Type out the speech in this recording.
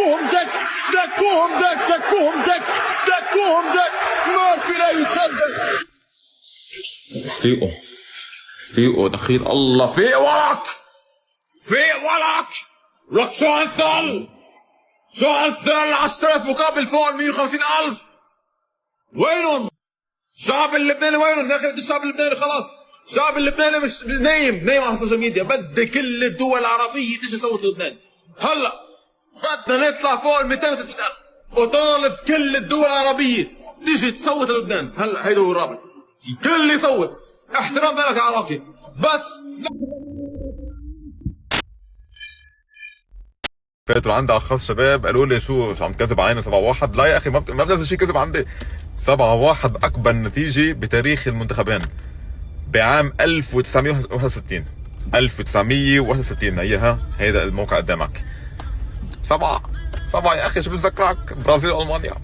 دكوهم دك دكوهم دك دكوهم دك دكوهم دك ما في لا يصدق. فيقوا فيقوا دخيل الله، فيق ولك، فيق ولك. لك شو هالثل، شو هالثل. 10,000 مقابل فوق 150,000. وينهم؟ الشعب اللبناني وينهم يا اخي؟ بده الشعب اللبناني خلاص. الشعب اللبناني مش نايم على السوشيال ميديا. بدي كل الدول العربية تيجي تصوت لبنان. هلا بدنا نطلع فوق ال 230,000 وطالب كل الدول العربية تيجي تصوت لبنان. هلا هيدا هو الرابط، الكل يصوت. احترام لك عراقي بس. فاتوا عندي اشخاص شباب قالوا لي شو عم تكذب علينا 7-1. لا يا اخي ما بنزل شيء كذب عندي. 7-1 اكبر نتيجه بتاريخ المنتخبين بعام 1961. 1961 هيها، هيدا الموقع قدامك. 7 يا اخي، شو بتذكرك؟ برازيل والمانيا.